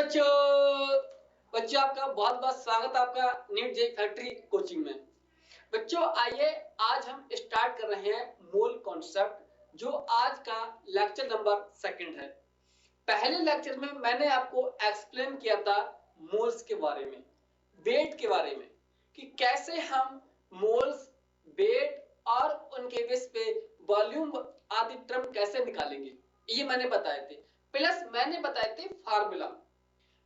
बच्चों बच्चों आपका बहुत बहुत स्वागत है आपका नीट जेई फैक्ट्री कोचिंग में। बच्चों आइए आज हम स्टार्ट कर रहे हैं मोल कॉन्सेप्ट, जो आज का लेक्चर नंबर 2 है। पहले लेक्चर में मैंने आपको एक्सप्लेन किया था मोल्स के बारे में, वेट के बारे में, कि कैसे हम मोल्स, वेट और उनके बेस पे वॉल्यूम आदि टर्म कैसे निकालेंगे, ये मैंने बताए थे। प्लस मैंने बताए थे फार्मूला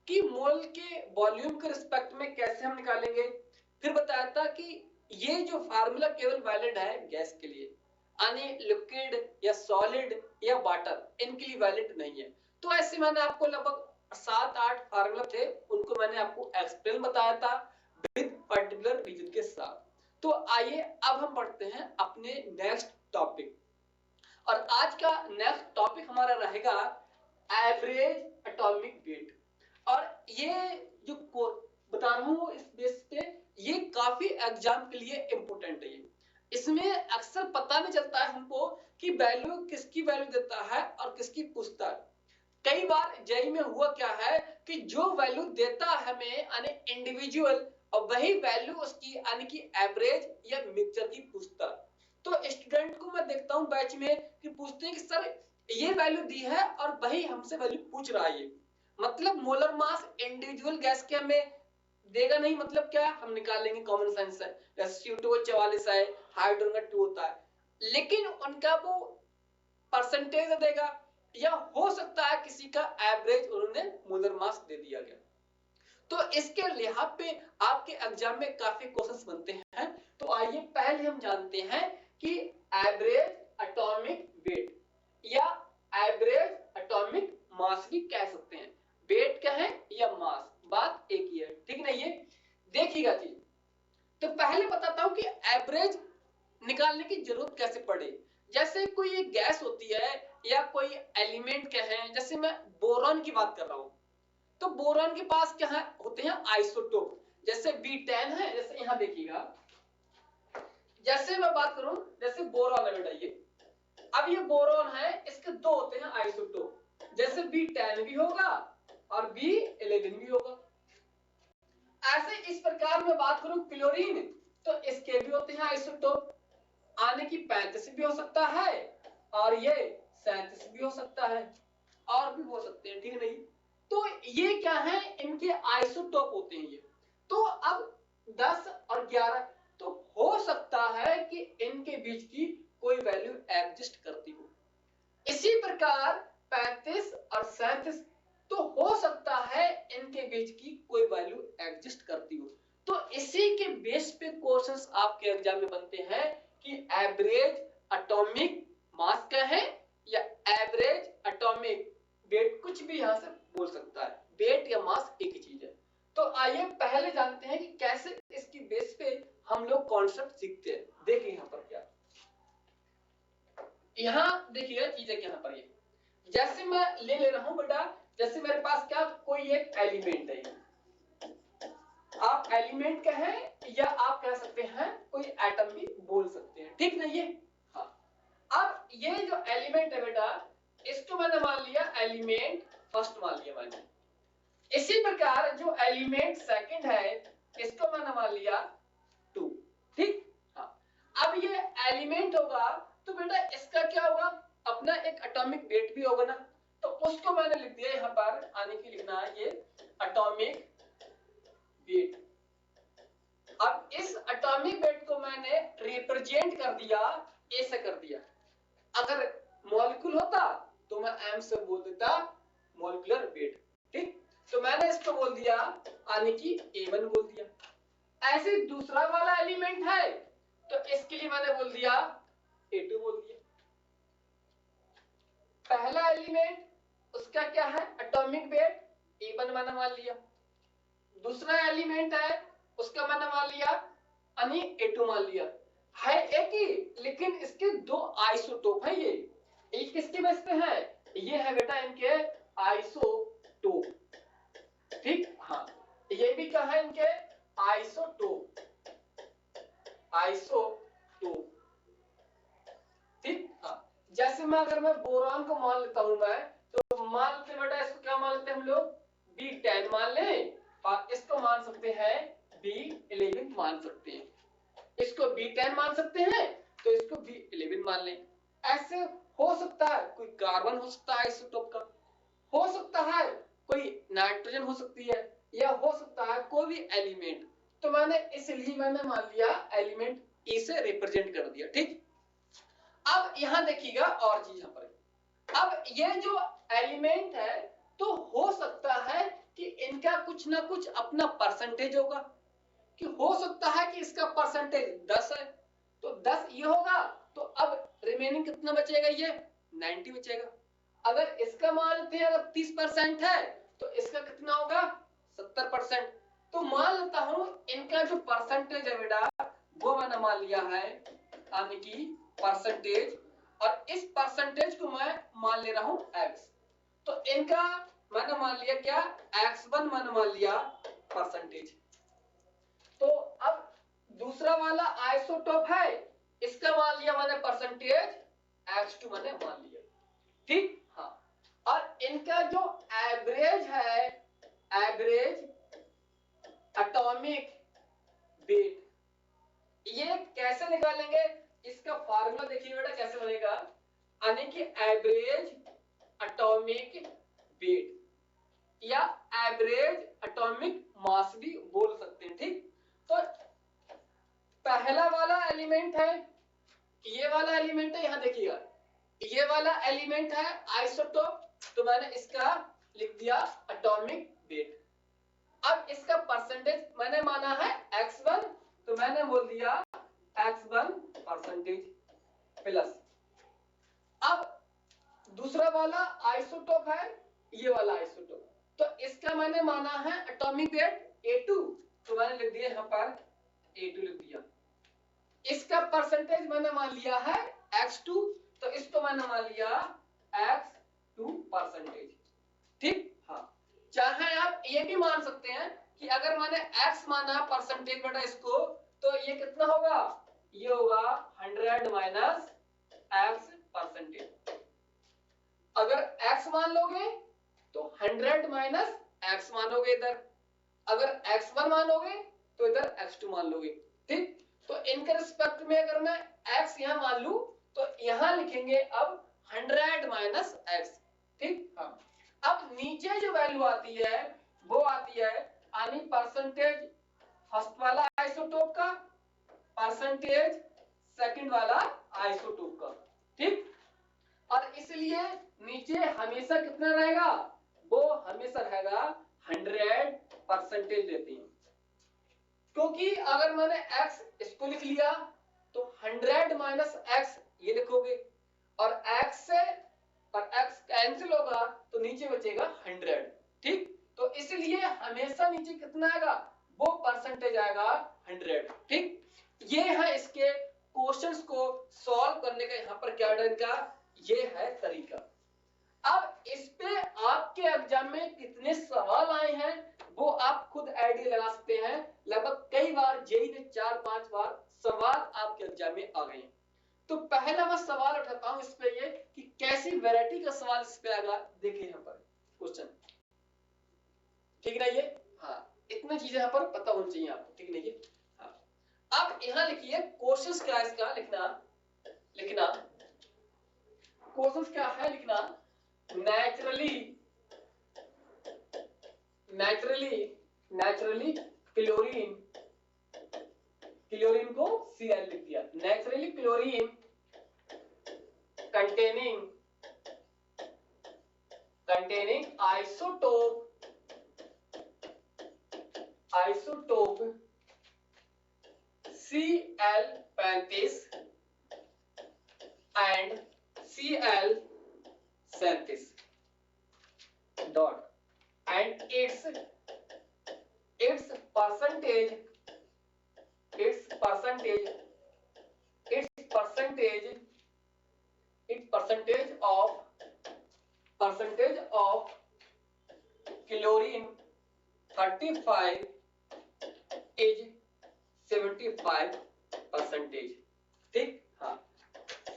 कि मोल के वॉल्यूम के रिस्पेक्ट में कैसे हम निकालेंगे। फिर बताया था कि ये जो फार्मूला केवल वैलिड है गैस के लिए, यानी लिक्विड या सॉलिड या वाटर, इनके लिए वैलिड नहीं है। तो ऐसे मैंने आपको लगभग 7-8 फार्मूला थे, उनको मैंने आपको एक्सप्लेन बताया था विद पर्टिकुलर रीजन के साथ। तो आइए अब हम पढ़ते हैं अपने नेक्स्ट टॉपिक, और आज का नेक्स्ट टॉपिक हमारा रहेगा एवरेज एटॉमिक वेट। और ये जो बता रहा हूं इस बेस पे, ये काफी एग्जाम के लिए इंपॉर्टेंट है। इसमें अक्सर पता नहीं चलता है हमको कि वैल्यू किसकी वैल्यू देता है और किसकी पूछता है। कई बार जेई में हुआ क्या है कि जो वैल्यू देता है हमें यानी इंडिविजुअल, और वही वैल्यू उसकी यानी कि एवरेज या मिक्सचर की पूछता है। तो स्टूडेंट को मैं देखता हूं बैच में कि पूछते हैं कि सर ये वैल्यू दी है और वही हमसे वैल्यू पूछ रहा है। मतलब मोलर मास इंडिविजुअल गैस के हमें देगा नहीं, मतलब क्या हम निकाल लेंगे, कॉमन सेंस है। जैसे CO2 44 है, हाइड्रोजन का 2 होता है, लेकिन उनका वो परसेंटेज देगा, या हो सकता है किसी का एवरेज उन्होंने मोलर मास दे दिया गया। तो इसके लिहाज पे आपके एग्जाम में काफी क्वेश्चंस बनते हैं। तो आइए पहले हम जानते हैं कि एवरेज एटॉमिक वेट या एवरेज एटॉमिक मास भी कह सकते हैं। वेट कहें या मास, बात एक ही है, ठीक नहीं है। देखिएगा चीज, तो पहले बताता हूं कि एवरेज निकालने की जरूरत कैसे पड़े। जैसे कोई एक गैस होती है या कोई एलिमेंट कहें, जैसे मैं बोरॉन की बात कर रहा हूं, तो बोरॉन के पास क्या है, होते हैं आइसोटोप। जैसे B10 है, जैसे यहां देखिएगा, जैसे मैं बात करूं, जैसे बोरॉन है बेटा, ये अब ये बोरॉन है, इसके दो होते हैं आइसोटोप, जैसे B10 भी होगा और B11 भी होगा। ऐसे इस प्रकार में बात करूं क्लोरीन, तो इसके भी होते हैं आइसोटोप, आने की 35 भी हो सकता है और ये 37 भी हो सकता है, और भी हो सकते हैं, ठीक नहीं। तो ये क्या है, इनके आइसोटोप होते हैं ये। तो अब 10 और 11, तो हो सकता है कि इनके बीच की कोई वैल्यू एग्जिस्ट करती हो। इसी प्रकार 35 और 37, तो हो सकता है इनके बीच की कोई वैल्यू एग्जिस्ट करती हो। तो इसी के बेस पे क्वेश्चंस आपके एग्जाम में बनते हैं कि एवरेज एटॉमिक मास क्या है या एवरेज एटॉमिक वेट, कुछ भी यहां से बोल सकता है, वेट या मास एक ही चीज है। तो आइए पहले जानते हैं कि कैसे इसकी बेस पे हम लोग कॉन्सेप्ट सीखते हैं। देखिए यहां पर क्या, यहां देखिए चीज है यहां पर, ये जैसे मैं ले रहा हूं बेटा, जैसे मेरे पास क्या कोई एक एलिमेंट है, आप एलिमेंट कहें या आप कह सकते हैं कोई एटम भी बोल सकते हैं, ठीक नहीं है। हाँ, अब ये जो एलिमेंट है बेटा, इसको मैंने मान लिया एलिमेंट फर्स्ट मान लिया मैंने। इसी प्रकार जो एलिमेंट सेकंड है, इसको मैंने मान लिया 2, ठीक। हाँ, अब ये एलिमेंट होगा तो बेटा इसका क्या होगा, अपना एक एटॉमिक वेट भी होगा ना, तो उसको मैंने लिख दिया यहां पर, आने की लिखना है ये एटॉमिक वेट। अब इस एटॉमिक वेट को मैंने रिप्रेजेंट कर दिया, ए से कर दिया। अगर मॉलिक्यूल होता तो मैं एम से बोल देता मॉलिक्यूलर वेट, ठीक। तो मैंने इसको बोल दिया यानी कि A1 बोल दिया। ऐसे दूसरा वाला एलिमेंट है, तो इसके लिए मैंने बोल दिया A2 बोल दिया। पहला एलिमेंट, उसका क्या है एटॉमिक वेट, A1 मैंने मान लिया। दूसरा एलिमेंट है, उसका मैंने मान लिया यानी A2 मान लिया। है एक ही, लेकिन इसके दो आइसोटोप है। ये एक किसके बेस पे है, ये है बेटा इनके आइसोटोप, ठीक। हाँ, ये भी क्या है इनके आइसोटोप, आइसोटोप, ठीक। हाँ, जैसे मैं अगर मैं बोरॉन को मान लेता हूं मैं, तो मान लेते बेटा इसको क्या मान लेते हैं हम लोग B10 मान लें और इसको मान सकते हैं B11 मान सकते हैं। इसको B10 मान सकते हैं तो इसको B11 मान लें। ऐसे हो सकता है कोई कार्बन हो सकता है आइसोटोप का, हो सकता है कोई नाइट्रोजन हो सकती है, या हो सकता है कोई भी एलिमेंट। तो मैंने मान लिया एलिमेंट E से रिप्रेजेंट कर दिया। ठीक, अब यहां देखिएगा और चीज यहां पर, अब ये जो एलिमेंट है तो हो सकता है कि इनका कुछ ना कुछ अपना परसेंटेज होगा, कि हो सकता है कि इसका परसेंटेज 10 है तो 10 ये होगा, तो अब रिमेनिंग कितना बचेगा, ये 90 बचेगा। अगर इसका मान लेते हैं अगर 30% है तो इसका कितना होगा 70%। तो मान लेता हूं इनका जो परसेंटेज है बेटा वो मैंने मान लिया है यानी कि परसेंटेज, और इस परसेंटेज को मैं मान ले रहा हूं x। तो इनका मैंने मान लिया क्या, x1 मैंने मान लिया परसेंटेज। तो अब दूसरा वाला आइसोटोप है, इसका मान लिया मैंने परसेंटेज, x2 मैंने मान लिया। ठीक, हाँ। और इनका जो एवरेज है, एवरेज एटॉमिक वेट, ये कैसे निकालेंगे, इसका फार्मूला देखिए बेटा कैसे बनेगा, यानी कि एवरेज एटॉमिक वेट या एवरेज एटॉमिक मास भी बोल सकते हैं। ठीक, तो पहला वाला एलिमेंट है, ये वाला एलिमेंट है, यहां देखिएगा ये वाला एलिमेंट है आइसोटोप, तो मैंने इसका लिख दिया एटॉमिक वेट। अब इसका परसेंटेज मैंने माना है x1, तो मैंने बोल दिया x1 परसेंटेज प्लस। अब दूसरा वाला आइसोटोप है, ये वाला आइसोटोप, तो इसका मैंने माना है एटॉमिक वेट A2, तो मैंने लिख दिया यहां पर A2 लिख दिया। इसका परसेंटेज मैंने मान लिया है x2, तो इसको मैंने मान लिया x2 परसेंटेज। ठीक, हाँ। चाहे आप ये भी मान सकते हैं कि अगर मैंने x माना परसेंटेज बेटा इसको, तो ये कितना होगा, ये होगा 100 माइनस x परसेंटेज। अगर x मान लोगे तो 100 माइनस x मानोगे इधर, अगर x1 मानोगे तो इधर x2 मान लोगे। ठीक, तो इनके रिस्पेक्ट में अगर मैं x यहां मान लूं तो यहां लिखेंगे अब 100 माइनस x। ठीक, हाँ। अब नीचे जो वैल्यू आती है वो आती है यानी परसेंटेज फर्स्ट वाला आइसोटोप का, परसेंटेज सेकंड वाला आइसोटोप का। ठीक, और इसलिए नीचे हमेशा कितना रहेगा, वो हमेशा रहेगा 100 परसेंटेज लेते हैं, क्योंकि अगर मैंने x इसको लिख लिया तो 100 माइनस x ये लिखोगे, और x से और x कैंसिल होगा तो नीचे बचेगा 100। ठीक, तो इसलिए हमेशा नीचे कितना आएगा, वो परसेंटेज आएगा 100। ठीक, ये है इसके क्वेश्चंस को सॉल्व करने का यहां पर क्या डर का ये है तरीका। अब इस पे आपके एग्जाम में कितने सवाल आए हैं वो आप खुद आइडिया लगा सकते हैं। लगभग कई बार जेई ने 4-5 बार सवाल आपके एग्जाम में आ गए हैं। तो पहला मैं सवाल उठाता हूं इस पे ये कि कैसी वैरायटी का सवाल इस पे आएगा, देखिए यहां पर क्वेश्चन। ठीक है ना, ये हाँ इतना चीजें यहां पर पता होनी चाहिए आपको। ठीक है ये हाँ। अब यहां लिखिए क्वेश्चंस क्या है इसका लिखना क्वेश्चंस क्या है लिखना, नेचुरली क्लोरीन को Cl लिख दिया। Naturally chlorine containing isotope Cl35 and Cl37 dot and its percentage of chlorine 35 is 75%। ठीक, हाँ।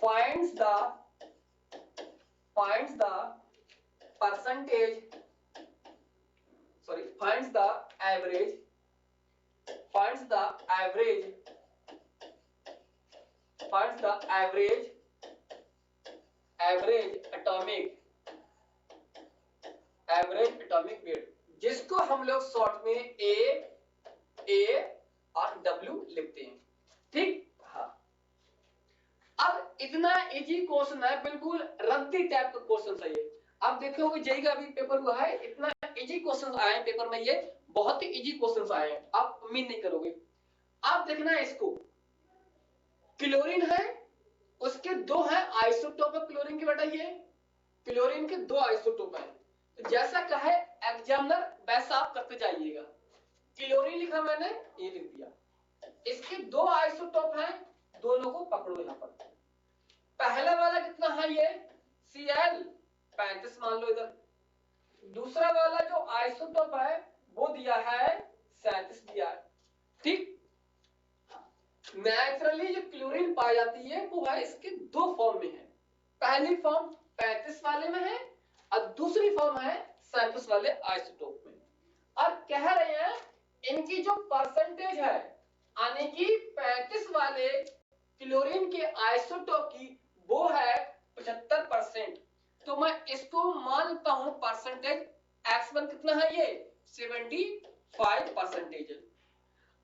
finds the percentage finds the average atomic weight, जिसको हम लोग शॉर्ट में ए और डब्ल्यू लिखते हैं। ठीक, हाँ। अब इतना इजी क्वेश्चन है, बिल्कुल रद्दी टाइप का क्वेश्चन है ये। अब देखोगे जेई का भी पेपर हुआ है, इतना इजी क्वेश्चन आए हैं पेपर में, ये बहुत ही इजी क्वेश्चन आए हैं, आप उम्मीद नहीं करोगे। आप देखना है इसको, क्लोरीन है, उसके दो है आइसोटोप है क्लोरीन के बेटा, ये क्लोरीन के दो आइसोटोप है। तो जैसा कहे एग्जामिनर वैसा आप करते जाइएगा। क्लोरीन लिखा मैंने, ये लिख दिया, इसके दो आइसोटोप हैं, दोनों को पकड़ो यहां पर। पहला वाला कितना है, ये Cl 35 मान लो इधर। दूसरा वाला जो आइसोटोप है वो दिया है 37 दिया है। ठीक, नेचुरली जो क्लोरीन पाई जाती है वो है इसके दो फॉर्म में है। पहली फॉर्म 35 वाले में है और दूसरी फॉर्म है 37 वाले आइसोटोप में। और कह रहे हैं इनकी जो परसेंटेज है, यानी कि 35 वाले क्लोरीन के आइसोटोप की वो है 75%। तो मैं इसको मानता हूं परसेंटेज x1 कितना है, ये 75% है।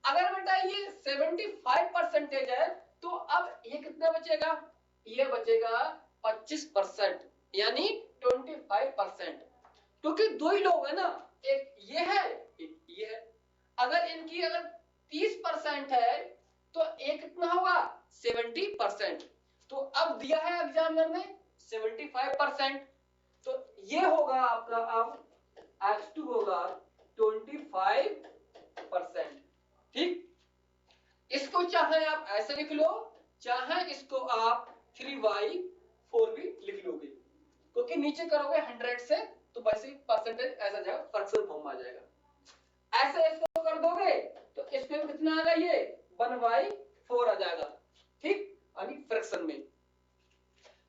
अगर बेटा ये 75% है तो अब ये कितना बचेगा, ये बचेगा 25%, यानी 25%, क्योंकि दो ही लोग है ना, एक ये है एक ये है। अगर इनकी अगर 30% है तो एक कितना होगा 70%। तो अब दिया है एग्जामिनर ने 75%, तो ये होगा आपका, अब X2 होगा 25%। ठीक, इसको चाहे आप ऐसे लिख लो, चाहे इसको आप 3y4 भी लिख लोगे, क्योंकि नीचे करोगे 100 से तो वैसे परसेंटेज ऐसा जाएगा, फ्रैक्शन फॉर्म आ जाएगा। ऐसे इसको कर दोगे तो इसमें कितना आएगा, ये 1/4 आ जाएगा। ठीक, यानी फ्रैक्शन में।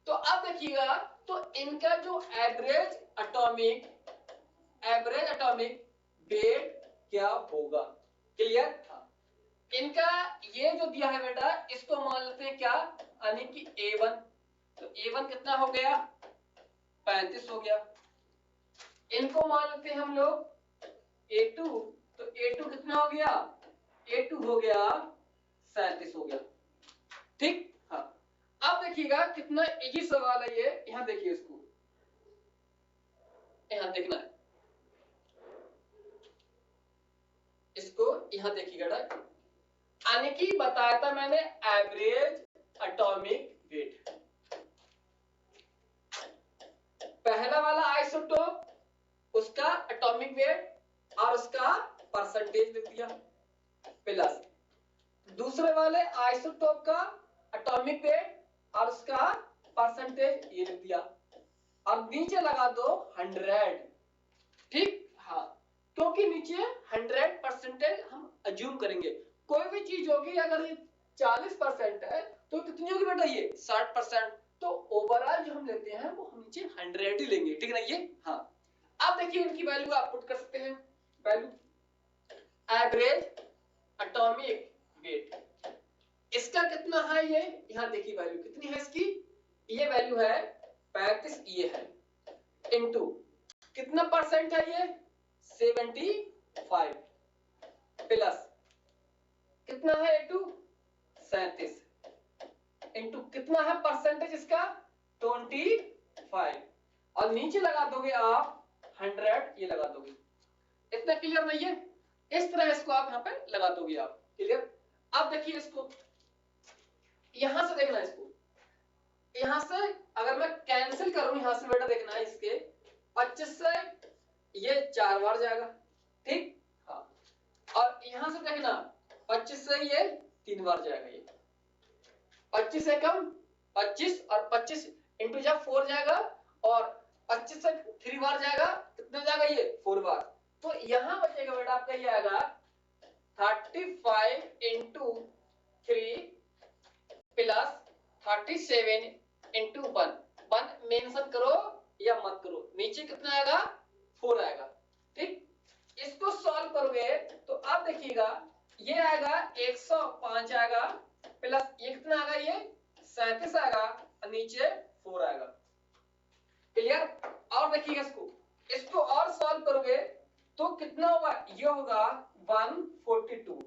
तो अब देखिएगा, तो इनका जो एवरेज एटॉमिक वेट क्या होगा, क्लियर था। इनका ये जो दिया है बेटा, इसको मान लेते हैं क्या, यानी कि A1। तो A1 कितना हो गया, 35 हो गया। इनको मान लेते हैं हम लोग A2, तो A2 कितना हो गया, A2 हो गया 37 हो गया। ठीक, हाँ। अब देखिएगा कितना इजी सवाल है ये, यहां देखिए, इसको यहां देखना है, इसको यहां देखिएगा, यानी कि बताया था मैंने एवरेज एटॉमिक वेट। पहला वाला आइसोटोप, उसका एटॉमिक वेट और उसका परसेंटेज लिख दिया, प्लस दूसरे वाले आइसोटोप का एटॉमिक वेट और उसका परसेंटेज ये लिख दिया, अब नीचे लगा दो 100। ठीक, हाँ, क्योंकि नीचे 100% हम अज्यूम करेंगे। कोई भी चीज होगी अगर ये 40% है तो कितनी होगी बेटा, ये 60%। तो ओवरऑल जो हम लेते हैं वो हम नीचे 100 ही लेंगे, ठीक है ना ये, हाँ। अब देखिए इनकी वैल्यू आप पुट कर सकते हैं, वैल्यू एवरेज एटॉमिक वेट, इसका कितना है, ये यहां देखिए वैल्यू कितनी है इसकी, ये वैल्यू है 35, ये है इनटू कितना परसेंट है, ये 75, प्लस कितना है A2 37, इनटू कितना है परसेंटेज इसका 25, और नीचे लगा दोगे आप 100, ये लगा दोगे। इतना क्लियर नहीं है, इस तरह इसको आप यहां पे लगा दोगे आप, क्लियर। अब देखिए इसको यहां से देखना, इसको यहां से अगर मैं कैंसिल करूं, यहां से बेटा देखना है, इसके 25 से ये 4 बार जाएगा। ठीक, हाँ, और यहां से देखना 25 से ये 3 बार जाएगा, ये 25 से कम 25, और 25 इंटू जब 4 जाएगा, और 25 से 3 बार जाएगा, कितना जाएगा, ये 4 बार। तो यहां बचेगा बेटा आपका, ये आएगा 35 इंटू 3 प्लस 37 इंटू 1 मेंशन करो या मत करो, नीचे कितना आएगा 4 आएगा। ठीक, इसको सॉल्व करोगे तो अब देखिएगा ये आएगा 105 आएगा प्लस ये कितना आएगा, ये 37 आएगा और नीचे 4 आएगा। क्लियर? और देखिएगा इसको और सॉल्व करोगे तो कितना होगा, ये होगा 142।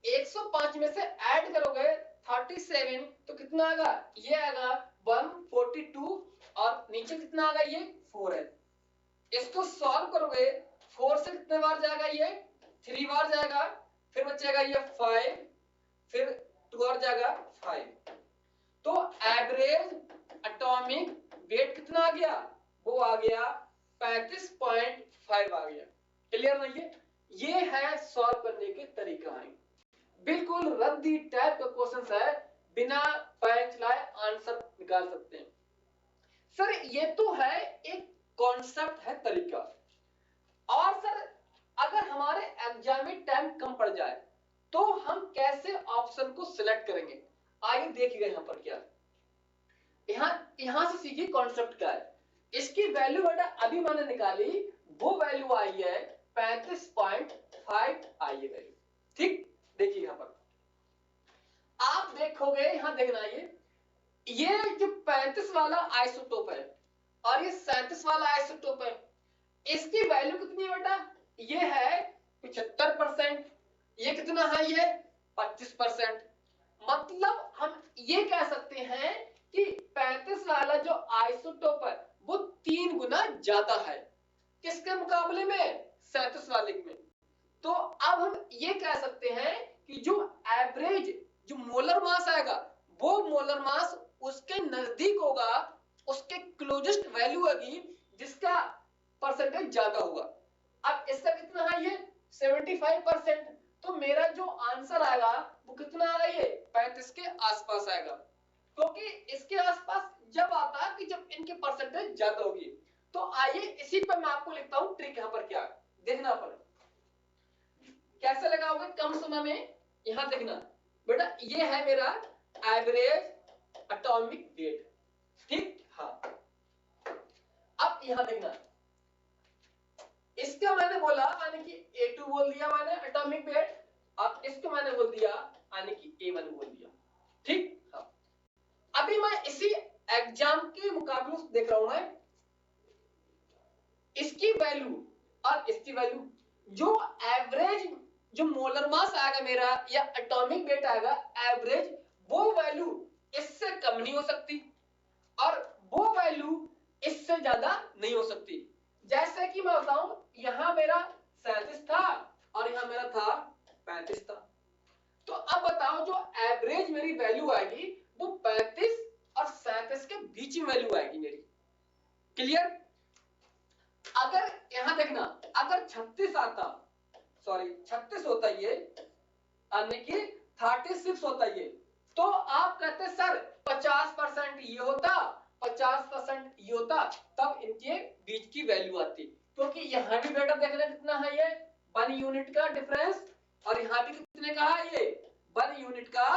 105 में से ऐड करोगे 37 तो कितना आएगा, ये आएगा 142 और नीचे कितना आएगा, ये 4 है। इसको सॉल्व करोगे 4 से कितने बार जाएगा, ये 3 बार जाएगा, फिर बचेगा ये 5, फिर 2 और जाएगा 5। तो एवरेज एटॉमिक वेट कितना आ गया, वो आ गया 35.5 आ गया। क्लियर नहीं? ये है सॉल्व करने के तरीका है। बिल्कुल रद्दी टाइप का क्वेश्चन है, बिना पैर चलाए आंसर निकाल सकते हैं। सर ये तो है एक कॉन्सेप्ट है, तरीका। और सर अगर हमारे एग्जाम में टाइम कम पड़ जाए तो हम कैसे ऑप्शन को सिलेक्ट करेंगे, आइए देखिएगा यहाँ पर क्या यहां से सीखिए कॉन्सेप्ट क्या है। इसकी वैल्यू बेटा अभी मैंने निकाली, वो वैल्यू आई है 35.5 आई है वैल्यू। ठीक, देखिए यहां पर आप देखोगे, यहां देखना ये जो 35 वाला आइसोटोप है और ये 37 वाला आइसोटोप है, इसकी वैल्यू कितनी है बेटा, ये है 75%, ये कितना है, ये 25%। मतलब हम ये कह सकते हैं कि 35 वाला जो आइसोटोप है वो 3 गुना ज्यादा है किसके मुकाबले में, 37 वाले में। तो अब हम ये कह सकते हैं कि जो एवरेज जो मोलर मास आएगा वो मोलर मास उसके नजदीक होगा, उसके क्लोजेस्ट वैल्यू होगी जिसका परसेंटेज ज्यादा होगा। अब इसका कितना है, ये 75%। तो मेरा जो आंसर आएगा वो कितना आएगा, ये 35 के आसपास आएगा, क्योंकि इसके आसपास जब आता है कि जब इनके परसेंटेज ज्यादा होगी। तो आइए इसी पर मैं आपको लिखता हूं ट्रिक, यहाँ पर क्या देखना पर कैसे लगाओगे कम समय में। यहां देखना बेटा, ये है मेरा एवरेज एटॉमिक वेट। ठीक, हाँ। अब यहां देखना, इसका मैंने बोला यानी कि A2 बोल दिया मैंने एटॉमिक वेट, और इसको मैंने बोल दिया यानी कि A1 बोल दिया। ठीक, हाँ। अभी मैं इसी एग्जाम के मुकाबले देख रहा हूं मैं, इसकी वैल्यू और इसकी वैल्यू, जो एवरेज जो मोलर मास आएगा मेरा या एटॉमिक वेट आएगा एवरेज, वो वैल्यू इससे कम नहीं हो सकती और वो वैल्यू इससे ज्यादा नहीं हो सकती। जैसे कि मैं बताऊं, यहां मेरा 37 था और यहां मेरा था 35 था। तो अब बताओ जो एवरेज मेरी वैल्यू आएगी वो 35 और 37 के बीच में वैल्यू आएगी मेरी। क्लियर? अगर यहां देखना, अगर 36 आता, सॉरी 36 होता ये यानी कि 36 होता ये, तो आप कहते सर 50% ये होता, 50% ये होता, तब इनके बीच की वैल्यू आती। क्योंकि यहां भी बेटा देखना कितना है, ये 1 यूनिट का डिफरेंस, और यहां भी कितने का है, ये 1 यूनिट का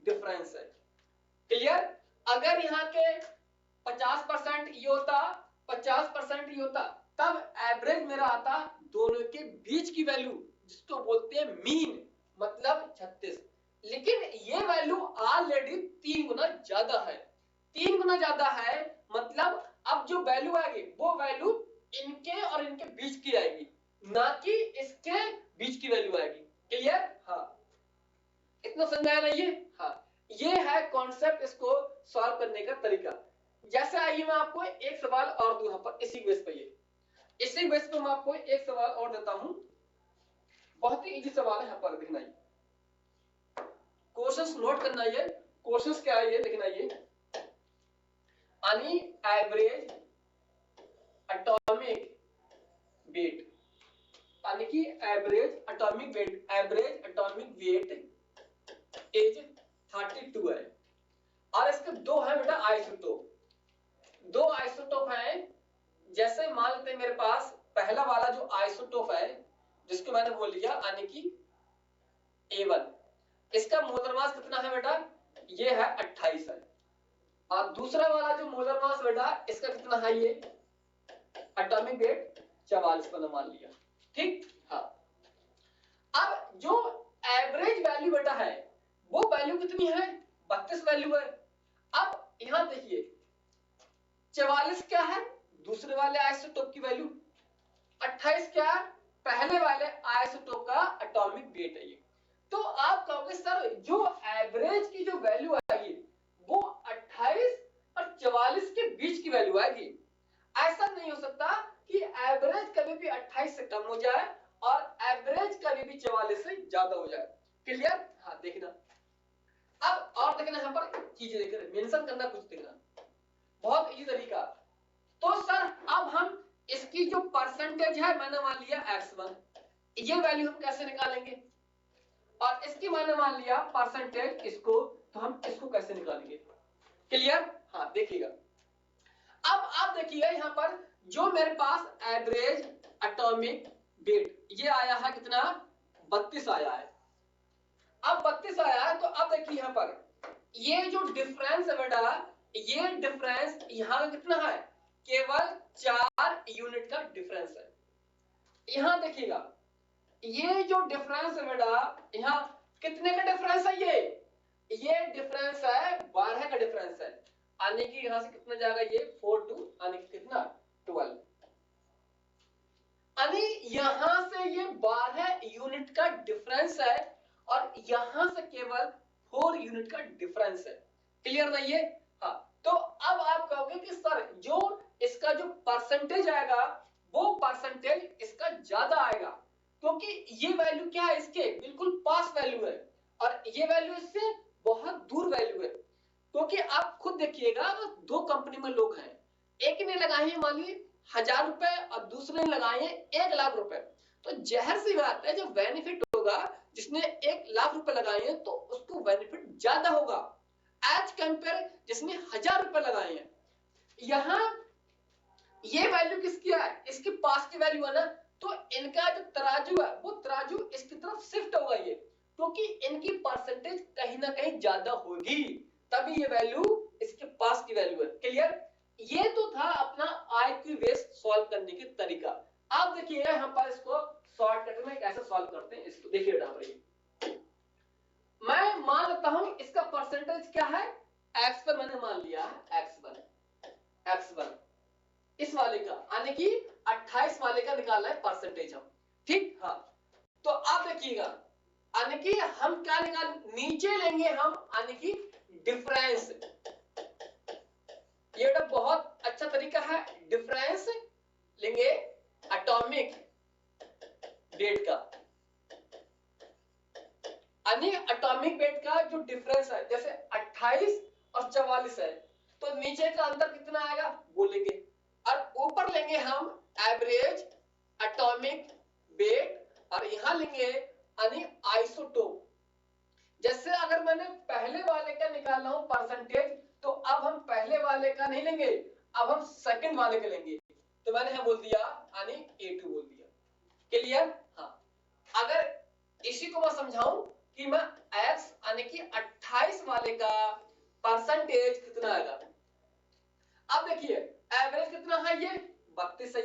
डिफरेंस है। क्लियर? अगर यहाँ के 50% ये होता, 50% ये होता, तब एवरेज मेरा आता दोनों के बीच की वैल्यू, जिसको बोलते हैं मीन, मतलब 36। लेकिन ये वैल्यू ऑलरेडी 3 गुना ज्यादा है। 3 गुना ज्यादा है मतलब अब जो वैल्यू आएगी वो वैल्यू इनके और इनके बीच की आएगी, ना कि इसके बीच की वैल्यू आएगी। क्लियर? हाँ, इतना समझाया ना ये? हाँ, ये है कॉन्सेप्ट, इसको सॉल्व करने का तरीका। जैसे आइए मैं आपको एक सवाल और दूं, यहाँ पर इसी बेस पे, इसी बेस पे मैं आपको एक सवाल और देता हूं। बहुत ही इजी सवाल है, यहाँ पर देखना, क्वेश्चंस नोट करना, ये क्वेश्चंस क्या है ये देखना, ये यानी एवरेज एटॉमिक वेट, यानी कि average atomic weight, average atomic weight is 32 है, और इसके दो है बेटा आइसोटोप, दो आइसोटोप है। जैसे मान लेते हैं मेरे पास पहला वाला जो आइसोटोप है जिसको मैंने बोल लिया यानी कि A1, इसका मोलर मास कितना है बेटा, ये है 28 है। और दूसरा वाला जो मोलर मास बेटा इसका कितना है, ये एटॉमिक वेट 44 मैंने मान लिया। ठीक। हाँ, अब जो एवरेज वैल्यू बेटा है वो वैल्यू कितनी है, 32 वैल्यू है। अब यहां देखिए 44 क्या है, दूसरे वाले आइसोटोप की वैल्यू, 28 क्या है, पहले वाले आइसोटोप का एटॉमिक वेट है ये। तो आप कहोगे सर जो एवरेज की जो वैल्यू आएगी वो 28 और 44 के बीच की वैल्यू आएगी। ऐसा नहीं हो सकता कि एवरेज कभी भी 28 से कम हो जाए और एवरेज कभी भी 44 से ज्यादा हो जाए। क्लियर? हाँ, देखना अब और देखना यहां पर चीजें देखना, मेंशन करना कुछ देखना, बहुत इजी तरीका। तो सर अब हम इसकी जो परसेंटेज है मैंने मान लिया x1, ये वैल्यू हम कैसे निकालेंगे, और इसकी मैंने मान लिया परसेंटेज इसको, तो हम इसको कैसे निकालेंगे। क्लियर? हाँ, देखिएगा अब आप देखिएगा यहां पर जो मेरे पास एवरेज एटॉमिक वेट ये आया है कितना, 32 आया है। अब 32 आया है तो अब देखिए यहां पर ये जो डिफरेंस है बेटा, ये डिफरेंस यहां कितना है, केवल 4 यूनिट का डिफरेंस है। यहां देखिएगा ये जो डिफरेंस है बेटा, यहां कितने का डिफरेंस है, ये डिफरेंस है 12 का डिफरेंस है। आने की यहां से कितना जाएगा, ये 4 टू आने की कितना 12, यानी यहां से ये 12 यूनिट का डिफरेंस है और यहां से केवल 4 यूनिट का डिफरेंस है। क्लियर नहीं है? हाँ, तो अब आप कहोगे कि सर जो इसका जो परसेंटेज आएगा वो परसेंटेज इसका ज्यादा आएगा, क्योंकि ये वैल्यू क्या है, इसके बिल्कुल पास वैल्यू है और ये वैल्यू इससे बहुत दूर वैल्यू है। क्योंकि आप खुद देखिएगा दो कंपनी में लोग हैं, एक ने लगाई है मान ली 1000 रुपए और दूसरे ने लगाए 1 लाख रुपए, तो जहर सी बात है जो बेनिफिट होगा जिसने 1 लाख रुपए लगाए हैं तो उसको बेनिफिट ज्यादा होगा एज कंपेयर जिसने 1000 रुपए लगाए हैं। यहां ये वैल्यू किसकी है, इसके पास की वैल्यू है ना, तो इनका जो तराजू है वो तराजू इसकी तरफ शिफ्ट होगा ये, क्योंकि इनकी परसेंटेज कहीं ना कहीं ज्यादा होगी, तभी ये वैल्यू इसके पास की वैल्यू है। क्लियर? ये तो था अपना आईक्यू बेस्ड सॉल्व करने की तरीका। आप देखिएगा यहां पर इसको शॉर्टकट में कैसे सॉल्व करते हैं, इसको देखिए बेटा। मैं मान लेता हूं इसका परसेंटेज क्या है, x पर मैंने मान लिया है x1 इस वाले का, यानी कि 28 वाले का निकालना है परसेंटेज हम। ठीक। हाँ, तो आप देखिएगा यानी कि हम क्या निकाल, नीचे लेंगे हम यानी कि डिफरेंस, ये बहुत अच्छा तरीका है, डिफरेंस लेंगे एटॉमिक वेट का, यानी एटॉमिक वेट का जो डिफरेंस है, जैसे 28 और 44 है तो नीचे का अंतर कितना आएगा वो लेंगे, और ऊपर लेंगे हम एवरेज एटॉमिक वेट और यहां लेंगे यानी आइसोटोप। जैसे अगर मैंने पहले वाले का निकालना हो परसेंटेज तो अब हम पहले वाले का नहीं लेंगे, अब हम सेकंड वाले का लेंगे, तो मैंने यहां बोल दिया यानी A2 बोल दिया। क्लियर? हाँ, अगर इसी को मैं समझाऊं कि मैं x यानी कि 28 वाले का परसेंटेज कितना आएगा, अब देखिए एवरेज कितना है, ये 32 है,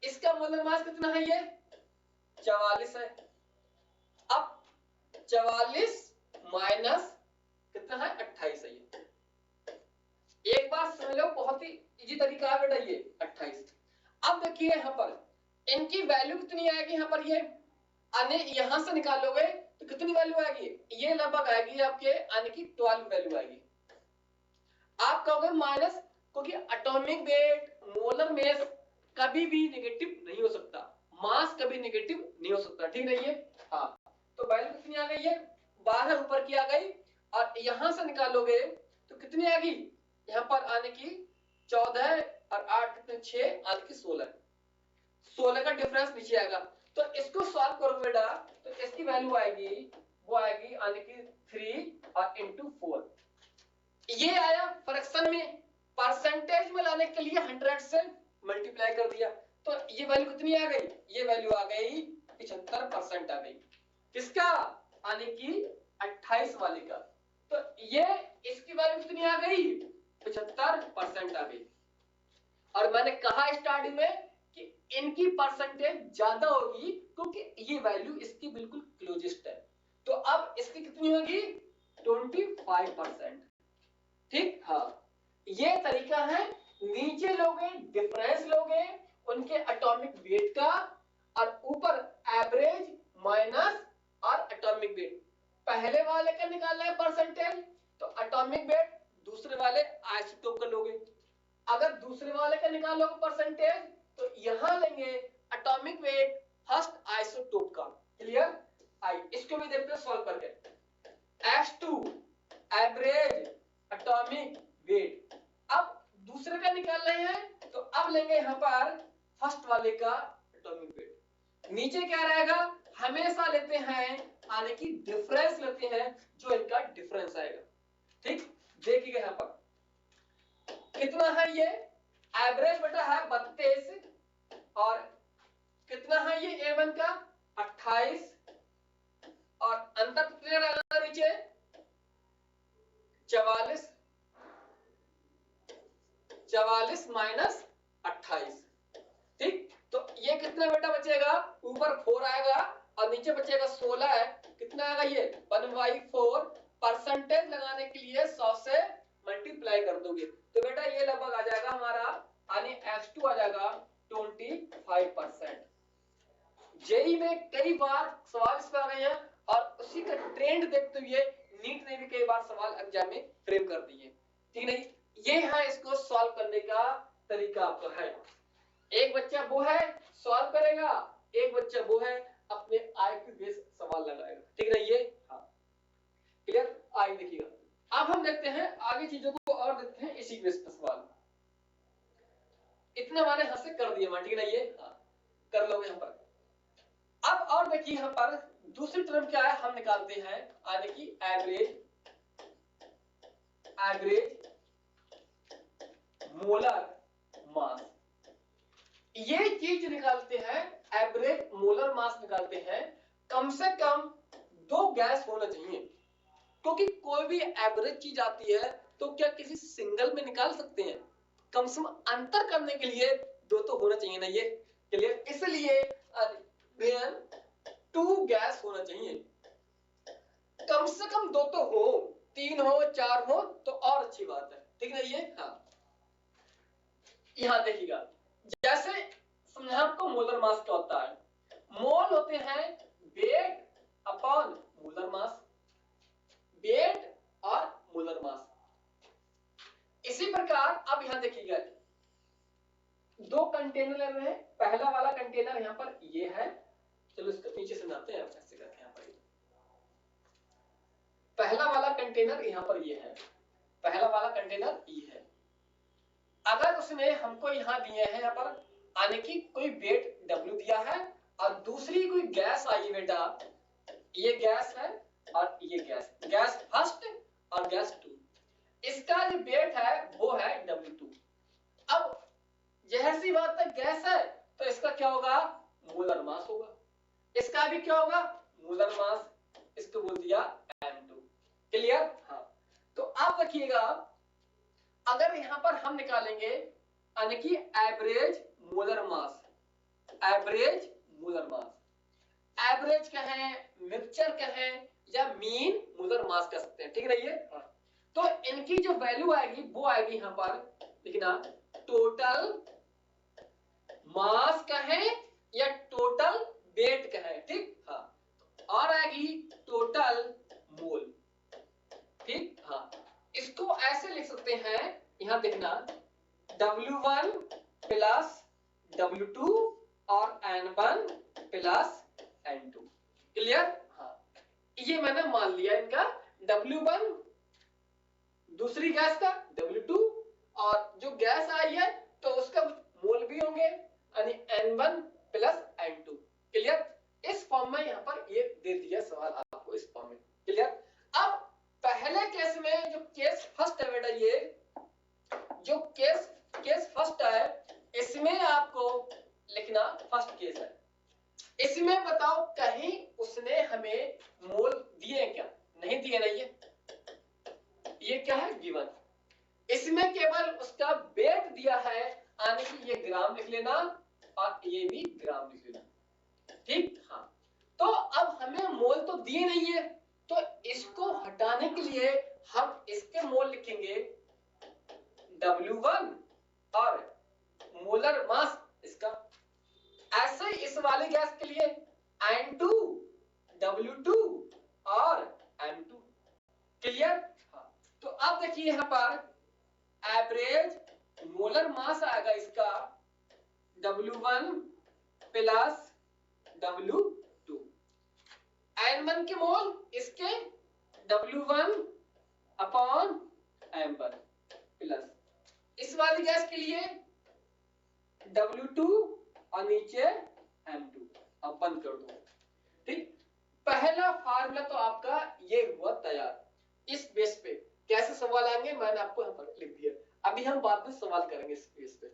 इसका मोलर मास कितना है, ये 44 है। अब 44 माइनस कितना है 28 है, ये एक बात समझ लो, बहुत ही इजी तरीका है बेटा ये 28। अब देखिए यहां पर इनकी वैल्यू कितनी आएगी, यहां पर ये आने यहां से निकालोगे तो कितनी वैल्यू आएगी, ये लगभग आएगी आपके आने की 12 वैल्यू आएगी। आप कहोगे माइनस, क्योंकि एटॉमिक वेट मोलर मास कभी भी नेगेटिव नहीं हो सकता, मास कभी नेगेटिव नहीं हो सकता, ठीक नहीं है? हाँ, तो वैल्यू कितनी आ गई है, 12 ऊपर की आ गई, और यहां से निकालोगे तो कितनी आ गई, यहां पर आने की 14 और 8 कितने 6 आने की 16 का डिफरेंस नीचे आएगा। तो इसको सॉल्व करो बेटा तो इसकी वैल्यू आएगी, वो आएगी आने की 3 और इंटू 4, ये आया फ्रैक्शन में, परसेंटेज में लाने के लिए 100 से मल्टीप्लाई कर दिया, तो ये वैल्यू कितनी आ गई, ये वैल्यू आ गई 75% आ गई, किसका, आने की 28 वाले का, तो ये इसकी वैल्यू कितनी आ गई 75% आ गई। और मैंने कहा स्टार्टिंग में कि इनकी परसेंटेज ज्यादा होगी क्योंकि ये वैल्यू इसकी बिल्कुल क्लोजेस्ट है। तो अब इसकी कितनी होगी 25%। ठीक, हाँ ये तरीका है। नीचे लोगे डिफरेंस लोगे उनके एटॉमिक वेट का और ऊपर एवरेज माइनस और एटॉमिक वेट। पहले वाले का निकालना है परसेंटेज तो एटॉमिक वेट दूसरे वाले आइसोटोप का लोगे। अगर दूसरे वाले का निकालोगे परसेंटेज तो यहां लेंगे एटॉमिक वेट फर्स्ट आइसोटोप का। क्लियर? आई इसको भी देखते हैं सॉल्व करके। H2 average atomic weight. अब दूसरे का निकाल रहे हैं तो अब लेंगे यहां पर फर्स्ट वाले का एटॉमिक वेट। नीचे क्या रहेगा हमेशा लेते हैं यानी कि डिफरेंस लेते हैं जो इनका डिफरेंस आएगा। ठीक, देखिएगा यहां पर कितना है ये एवरेज बटा है 32 और कितना है ये A1 का 28 और अंतर कितने रहेगा नीचे 44 माइनस 28। ठीक, तो ये कितना बेटा बचेगा ऊपर 4 आएगा और नीचे बचेगा 16 है। कितना आएगा ये 1/4। परसेंटेज लगाने के लिए 100 से मल्टीप्लाई कर दोगे तो बेटा ये लगभग आ जाएगा हमारा यानी H2 आ जाएगा 25%। जेई में कई बार सवाल इस पर आ गए हैं और उसी का ट्रेंड देखते हुए नीट ने भी कई बार सवाल एग्जाम में फ्रेम कर दिए। ठीक नहीं, ये है इसको सॉल्व करने का तरीका आपका है। एक बच्चा वो है सॉल्व करेगा, एक बच्चा वो है अपने आईक्यू बेस सवाल लगाएगा। ठीक नहीं ये? हाँ क्लियर? आइए देखिएगा अब हम देखते हैं आगे चीजों को और देखते हैं इसी बेस पर सवाल। इतना मैंने यहां से कर दिया। ठीक नहीं ये? हाँ कर लोगे यहां पर। अब और देखिए यहां पर दूसरी टर्म क्या है हम निकालते हैं यानी कि एवरेज मोलर मास। ये चीज निकालते हैं एवरेज मोलर मास निकालते हैं कम से कम 2 गैस होना चाहिए क्योंकि कोई भी एवरेज चीज आती है तो क्या किसी सिंगल में निकाल सकते हैं? कम से कम अंतर करने के लिए 2 तो होना चाहिए ना ये। क्लियर? इसलिए 2 गैस होना चाहिए। कम से कम 2 तो हो, 3 हो 4 हो तो और अच्छी बात है। ठीक है ये? हाँ यहां देखिएगा जैसे समझा आपको मोलर मास क्या होता है। मोल होते हैं weight upon molar mass, weight और मोलर मास। इसी प्रकार अब यहां देखिएगा 2 कंटेनर ले रहे हैं। पहला वाला कंटेनर यहां पर ये है, चलो इसको नीचे से नापते हैं ऐसे करके। यहां पर पहला वाला कंटेनर यहां पर ये है, पहला वाला कंटेनर ये है। अगर उसने हमको यहां दिए हैं यहां पर आने की कोई वेट W दिया है और दूसरी कोई गैस आई बेटा, ये गैस है और ये गैस फर्स्ट और गैस 2, इसका जो वेट है वो है W2। अब जहर सी बात है गैस है तो इसका क्या होगा मोलर मास होगा, इसका भी क्या होगा मोलर मास, इसको बोल दिया M2। क्लियर? हाँ तो आप देखिएगा अगर यहां पर हम निकालेंगे यानी कि average molar mass, average molar mass, average कहें मिक्सचर कहें या मीन मोलर मास कह सकते हैं। ठीक है ये? तो इनकी जो वैल्यू आएगी वो आएगी यहां पर लिखना टोटल मास कहें या टोटल वेट कहें। ठीक, हाँ और आएगी टोटल मोल। ठीक, हाँ इसको ऐसे लिख सकते हैं यहां देखना W1 प्लस W2 और N1 प्लस N2। क्लियर? हाँ ये मैंने मान लिया इनका W1 दूसरी गैस का W2 और जो गैस आई है तो उसका मोल भी होंगे यानी N1 प्लस N2। क्लियर? इस फॉर्म में यहां पर ये दे दिया सवाल आपको इस फॉर्म में। क्लियर? अब पहले केस में जो केस फर्स्ट है बेटा, ये जो केस फर्स्ट है इसमें आपको लिखना फर्स्ट केस है। इसमें बताओ कहीं उसने हमें मोल दिए क्या? नहीं दिए नहीं है, ये क्या है गिवन। इसमें केवल उसका वेट दिया है यानी कि ये ग्राम लिख लेना और ये भी ग्राम लिख लेना। ठीक, हाँ। तो अब हमें मोल तो दिए नहीं है, तो इसको हटाने के लिए हम इसके मोल लिखेंगे W1 और मोलर मास इसका। ऐसे ही इस वाले गैस के लिए N2, W2 और M2। क्लियर? हाँ। तो अब देखिए यहां पर एवरेज मोलर मास आएगा इसका W1 प्लस W2। N1 के मोल इसके W1 अपॉन M1 प्लस इस वाली गैस के लिए W2 और नीचे M2। अब बंद कर दो। ठीक, पहला फार्मूला तो आपका ये हुआ तैयार। इस बेस पे कैसे सवाल आएंगे मैंने आपको यहाँ पर लिख दिया, अभी हम बाद में सवाल करेंगे इस बेस पे।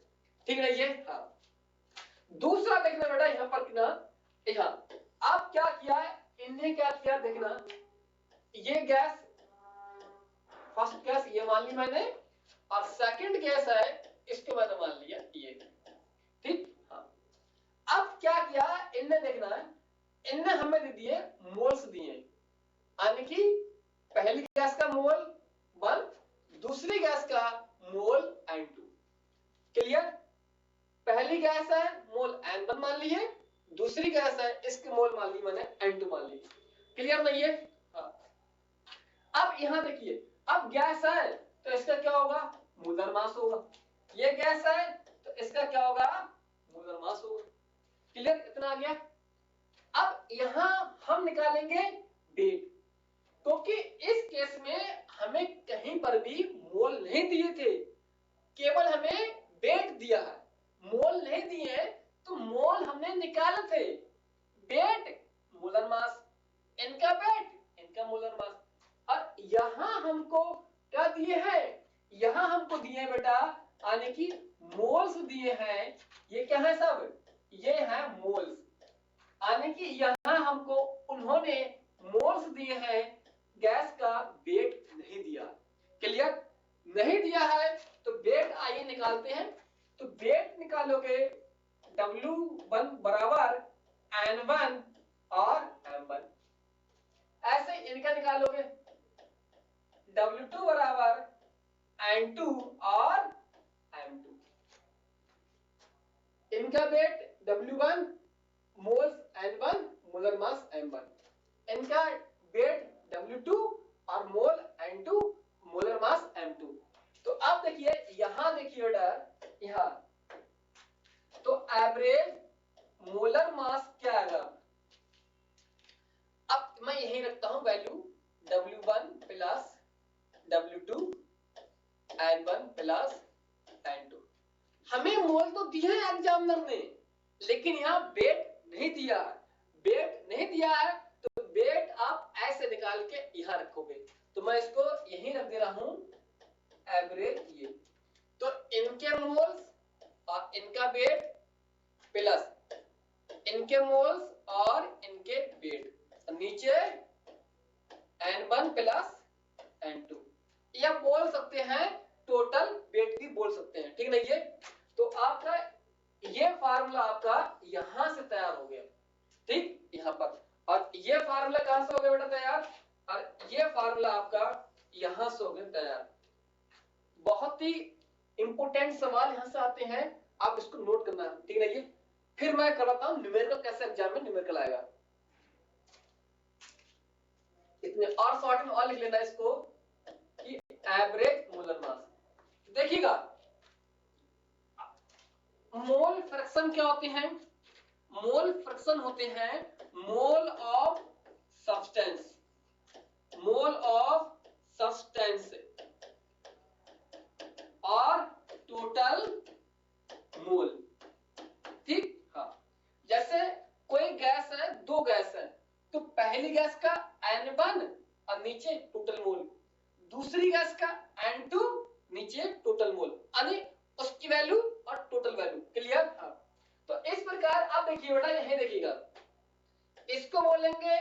ठीक है ये, हाँ। दूसरा देखना बेटा यहाँ पर ना, यहाँ अब क्या किया है इनने, क्या किया देखना, ये गैस फर्स्ट गैस ये मान ली मैंने, और सेकंड गैस है इसको मैंने मान लिया ये। ठीक, हाँ। अब क्या किया इनने देखना है, इनने हमें दे दिए मोल्स दिए, यानी कि पहली गैस का मोल 1, दूसरी गैस का मोल N2। क्लियर? पहली गैस है मोल N1 मान ली है, दूसरी गैस है इसके मोल मान ली मैंने N2 मान ली। क्लियर नहीं है? हाँ। अब यहां देखिए, अब गैस है तो इसका क्या होगा, मोलर मास होगा। ये गैस है तो इसका क्या होगा, मोलर मास होगा। क्लियर? इतना आ गया। अब यहां हम निकालेंगे वेट, क्योंकि इस केस में हमें कहीं पर भी मोल नहीं दिए थे, केवल हमें वेट दिया है, मोल नहीं दिए तो मोल हमने निकाले थे। वेट मोलर मास, इनका वेट इनका मोलर मास। और यहां हमको क्या दिए हैं, यहां हमको दिए हैं बेटा, यानी कि मोल्स दिए हैं। ये क्या है सब, ये है मोल्स, यानी कि यहां हमको उन्होंने मोल्स दिए हैं, गैस का वेट नहीं दिया। क्लियर? नहीं दिया है तो वेट आइए निकालते हैं। तो वेट निकालोगे W1 बराबर N1 और M1, ऐसे इनका निकालोगे W2 बराबर N2 और M2। इनका wait W1 moles N1 molar mass M1, इनका वेट W2 और मोल N2 मोलर मास M2। तो अब देखिए यहां देखिए बेटा, यहां तो एवरेज मोलर मास क्या आएगा। अब मैं यही रखता हूं value W1 plus W2 N1 plus N2। हमें मोल तो दिया है एग्जामिनर ने, लेकिन यहां वेट नहीं दिया है। वेट नहीं दिया है तो वेट आप ऐसे निकाल के यहां रखोगे। तो मैं इसको यहीं रख दे रहा हूं एवरेज ये। तो इनके मोल्स और इनका वेट प्लस इनके मोल्स और इनके वेट, नीचे N1 प्लस N2, या बोल सकते हैं टोटल वेट भी बोल सकते हैं। ठीक नहीं है? तो आपका ये फार्मूला आपका यहां से तैयार हो गया। ठीक, यहां पर, और ये फार्मूला कहां से हो गया बेटा तैयार, और ये फार्मूला आपका यहां से हो गया तैयार। बहुत ही इंपॉर्टेंट सवाल यहां से आते हैं, आप इसको नोट करना। ठीक है? फिर मैं कराता हूं न्यूमेरिकल, कैसे एग्जाम में न्यूमेरिकल आएगा। इतने और शॉर्ट में और लिख लेना इसको कि एवरेज मोलर मास। देखिएगा मोल फ्रैक्शन क्या होते हैं, मोल फ्रैक्शन होते हैं mole of substance, mole of substance और टोटल मोल। ठीक, हाँ। जैसे कोई गैस है, दो गैस है, तो पहली गैस का N1 और नीचे टोटल मोल, दूसरी गैस का N2 नीचे टोटल मोल, यानी उसकी वैल्यू और टोटल वैल्यू। क्लियर? हाँ। तो इस प्रकार आप देखिए बेटा, यही देखिएगा, इसको बोलेंगे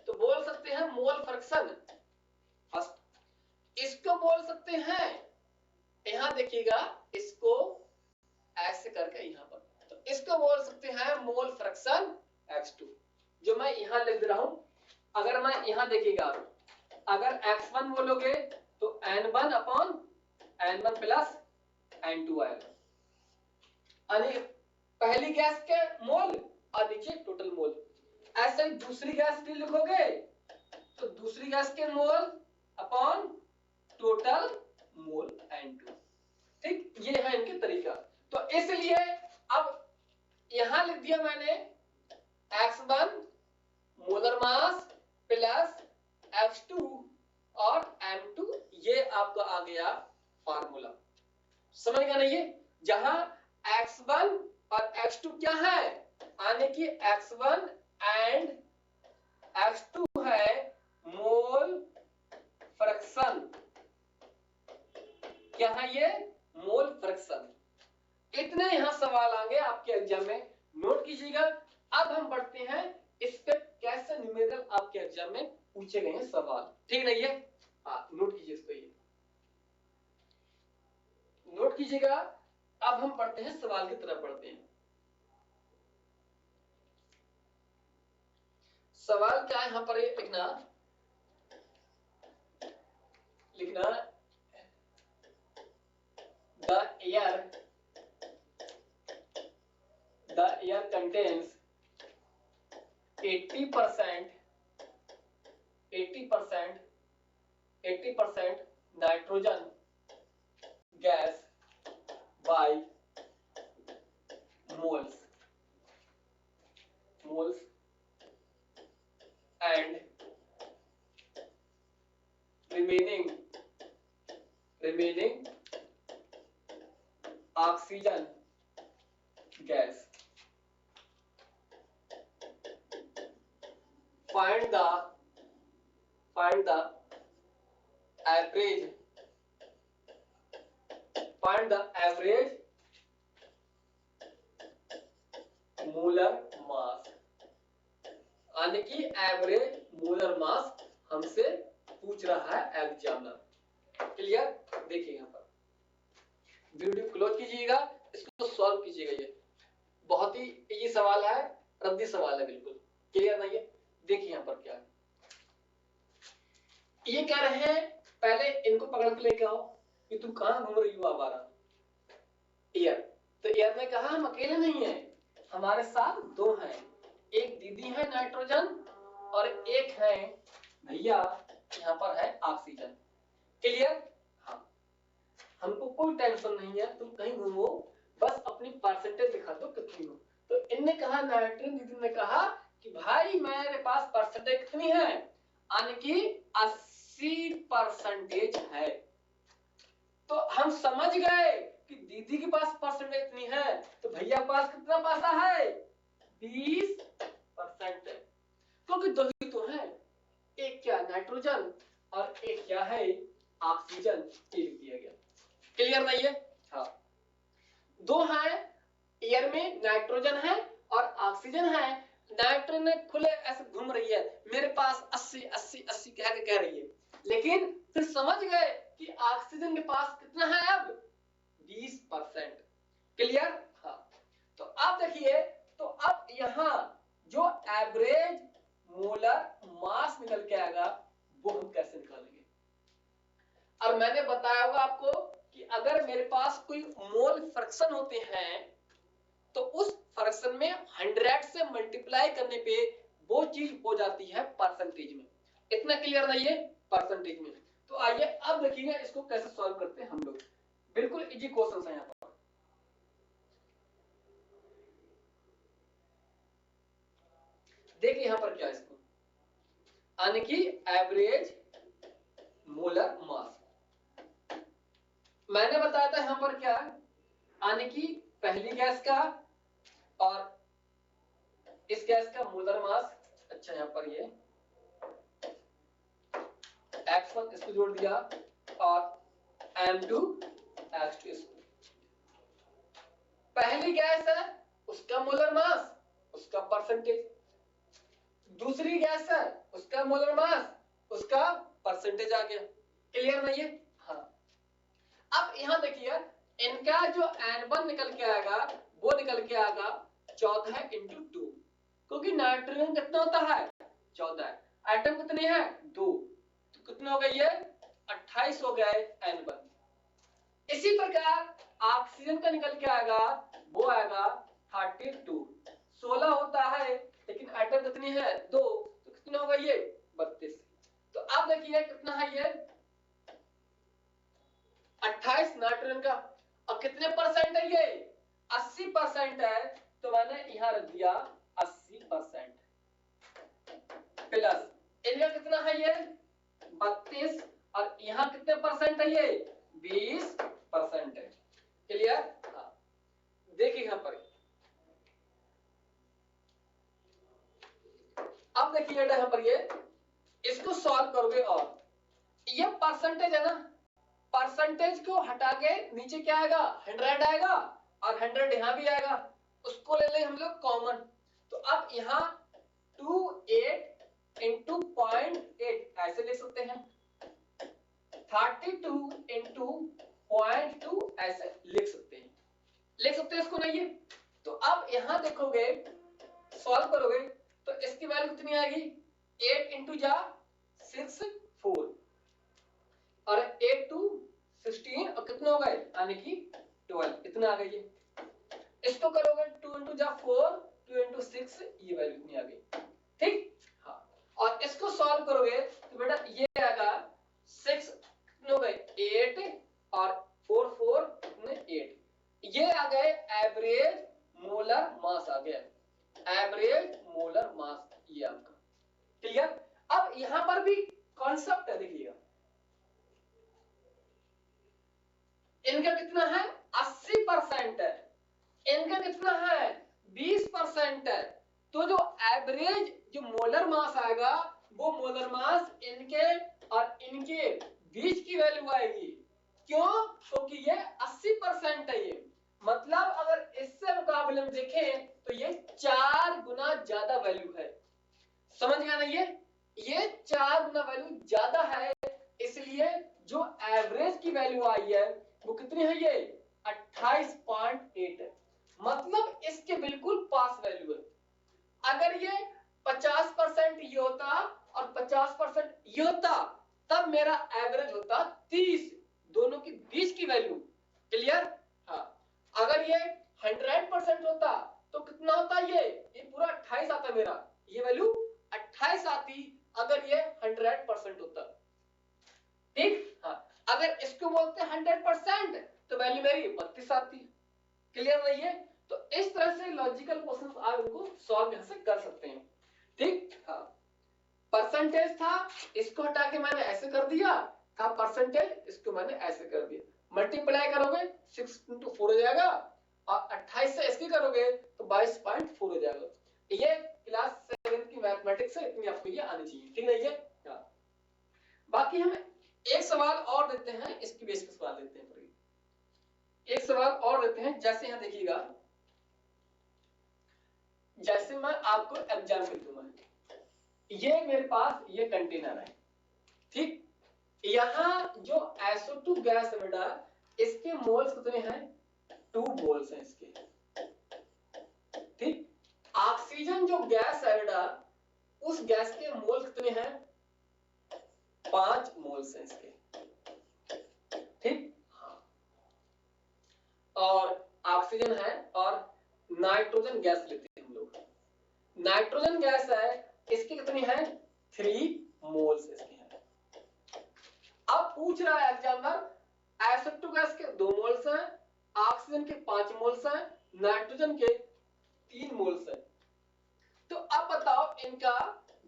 तो बोल सकते हैं मोल फ्रैक्शन फर्स्ट, इसको बोल सकते हैं, यहां देखिएगा इसको ऐसे करके यहां पर, तो इसको बोल सकते हैं मोल फ्रैक्शन x2, जो मैं यहां लिख दे रहा हूं। अगर मैं यहां देखिएगा, अगर x1 बोलोगे तो n1 upon n1 plus n2 आएगा, यानी पहली गैस के मोल और नीचे टोटल मोल। ऐसे ही दूसरी गैस के लिखोगे तो दूसरी गैस के mole upon total mole n2। ठीक, ये है इनके तरीका। तो इसलिए अब यहां लिख दिया मैंने x1 molar mass plus x2 और m2, ये आपका आ गया फार्मूला। समझ गया नहीं? ये जहां x1 और x2 क्या है, यानी कि x1 एंड x2 है मोल फ्रैक्शन। क्या है ये? Mole fraction. इतने यहां सवाल आएंगे आपके एग्जाम में, नोट कीजिएगा। अब हम बढ़ते हैं इस पे कैसे न्यूमेरिकल आपके एग्जाम में पूछे गए हैं सवाल। ठीक नहीं है? हाँ, नोट कीजिए इसको, ये नोट कीजिएगा। अब हम पढ़ते हैं सवाल की तरफ बढ़ते हैं। सवाल क्या है यहां पर, ये लिखना the air contains 80% nitrogen gas by moles and remaining oxygen gas. Find the average molar mass, यानी कि एवरेज मोलर मास हमसे पूछ रहा है एग्जामिनर। क्लियर? देखिए यहां पर वीडियो क्लोज कीजिएगा, इसको सॉल्व कीजिएगा। ये बहुत ही इजी सवाल है, रद्दी सवाल है बिल्कुल। क्लियर नहीं है? देखिए यहां पर क्या है, ये कह रहे हैं पहले इनको पकड़ के लेके आओ कि तुम कहां घूम रही हो आवारा। एयर, तो एयर ने कहा हम अकेले नहीं है, हमारे साथ दो हैं, एक दीदी है नाइट्रोजन और एक है भैया यहाँ पर है ऑक्सीजन। क्लियर? हाँ, हमको कोई टेंशन नहीं है, तुम कहीं घूमो, बस अपनी परसेंटेज दिखा दो कितनी हो। तो इनने कहा, नाइट्रोजन दीदी ने कहा कि भाई मेरे पास परसेंटेज कितनी है, यानी कि 80% है। तो हम समझ गए कि दीदी के पास परसेंटेज इतनी है, तो भैया के पास कितना पासा है? 20% है, क्योंकि दो ही तो है, एक क्या नाइट्रोजन और एक क्या है ऑक्सीजन, ये लिख दिया गया। क्लियर नहीं है? हाँ, दो है, एयर में नाइट्रोजन है और ऑक्सीजन है। नाइट्रोजन ने खुले ऐसे घूम रही है, मेरे पास 80 कह रही है, लेकिन फिर समझ गए कि ऑक्सीजन के पास कितना है अब? 20%। क्लियर? हाँ, तो अब देखिए, तो अब यहां जो एवरेज मोलर मास निकल के आएगा वो हम कैसे निकालेंगे। और मैंने बताया होगा आपको कि अगर मेरे पास कोई मोल फ्रैक्शन होते हैं तो उस फ्रैक्शन में 100 से मल्टीप्लाई करने पे वो चीज हो जाती है परसेंटेज में। इतना क्लियर नहीं है? परसेंटेज में। तो आइए अब देखिए इसको कैसे सॉल्व करते हैं हम लोग। बिल्कुल इजी क्वेश्चन है यहाँ पर। देखिए यहां पर क्या है, इसको यानी कि एवरेज मोलर मास मैंने बताया था यहां पर क्या है, यानी कि पहली गैस का और इस गैस का मोलर मास। अच्छा, यहां पर ये x1 इसको जोड़ दिया और m2 x2 इसको। पहली गैस है उसका मोलर मास, उसका परसेंटेज। दूसरी गैस है उसका मोलर मास, उसका परसेंटेज आ गया। क्लियर नहीं है? हाँ, अब यहां देखिए इनका जो N1 निकल के आएगा वो निकल के आएगा 14 इंटू 2, क्योंकि नाइट्रोजन कितना होता है 14, एटम कितने हैं 2, तो कितने हो गए ये 28 हो गए N1। इसी प्रकार ऑक्सीजन का निकल के आएगा, वो आएगा 32, 16 होता है लेकिन एटम कितनी है 2, तो कितना होगा ये 32। तो अब देखिए कितना है ये 28 नाइट्रोजन का, और कितने परसेंट है ये 80% है, तो मैंने यहां रख दिया 80% प्लस इनका कितना है ये 32, और यहां कितने परसेंट है ये 20% है। क्लियर? हाँ, देखिए यहां पर, अब देखिए यहां पर ये इसको सॉल्व करोगे और ये परसेंटेज है ना, परसेंटेज को हटा के नीचे क्या आएगा 100 आएगा, और 100 यहां भी आएगा, उसको ले लें हम लोग कॉमन। तो अब यहां 28 इंटू 0.8 ऐसे लिख सकते हैं, 32 इंटू 0.2 ऐसे लिख सकते हैं, इसको नहीं है। तो अब यहां देखोगे सॉल्व करोगे तो इसकी वैल्यू कितनी आएगी 8 इंटू 6 4, और 8 टू 16, और कितने हो गए यानी कि 12, इतना आ गई। इसको करोगे 2 इंटू 4, 2 इंटू 6, ये वैल्यू इतनी आ गई। ठीक, हाँ, और इसको सॉल्व करोगे तो बेटा ये आएगा 6 कितने हो गए 8, और 4 4 कितने 8, ये आ गए एवरेज मोलर मास आ गया, एवरेज मोलर मास ये आपका। क्लियर? अब यहां पर भी कॉन्सेप्ट है, देखिएगा इनका कितना है 80% है, इनका कितना है 20% है, तो जो एवरेज जो मोलर मास आएगा वो मोलर मास इनके और इनके बीच की वैल्यू आएगी। क्यों? क्योंकि ये 80% है, ये मतलब अगर इससे मुकाबले में देखें तो ये 4 गुना ज्यादा वैल्यू है। समझ गया ना? ये 4 गुना वैल्यू ज्यादा है, इसलिए जो एवरेज की वैल्यू आई है वो कितनी है ये 28.8 है, मतलब इसके बिल्कुल पास वैल्यू है। अगर ये 50% ये होता और 50% ये होता तब मेरा एवरेज होता 30, दोनों के बीच की वैल्यू। क्लियर? हाँ, अगर ये 100% होता तो कितना होता ये पूरा 28 आता, मेरा ये वैल्यू 28 आती अगर ये 100% होता। ठीक, हाँ, अगर इसको बोलते 100% तो वैल्यू मेरी 32 आती। क्लियर नहीं है? तो इस तरह से लॉजिकल क्वेश्चंस आप इनको सॉल्व यहां से कर सकते हैं। ठीक, हाँ, परसेंटेज था, इसको हटा के मैंने ऐसे कर दिया था परसेंटेज, इसको मैंने ऐसे कर दिया, मल्टीप्लाई करोगे 6 इंटू 4 हो जाएगा, और 28 से इसकी करोगे तो 22.4 हो जाएगा। ये क्लास 7 की मैथमेटिक्स है, इतनी आपको ये आनी चाहिए। ठीक नहीं है? बाकी हम एक सवाल और देते हैं, इसकी बेस पे सवाल देते हैं, एक सवाल और देते हैं। जैसे यहां देखिएगा, जैसे मैं आपको एग्जांपल दूंगा, ये मेरे पास ये कंटेनर है, ठीक, यहां जो SO2 गैस है बेटा, इसके मोल्स कितने हैं 2 मोल्स हैं इसके। ठीक, ऑक्सीजन जो गैस है बेटा, उस गैस के मोल कितने हैं 5 मोल्स हैं इसके। ठीक, और ऑक्सीजन है, और नाइट्रोजन गैस लेते हैं हम लोग, नाइट्रोजन गैस है, इसकी कितनी है 3 मोल्स इसके हैं। अब पूछ रहा है एग्जामिनर SO2 गैस के 2 मोल्स हैं, ऑक्सीजन के 5 मोल्स हैं, नाइट्रोजन के 3 मोल्स हैं। तो अब बताओ इनका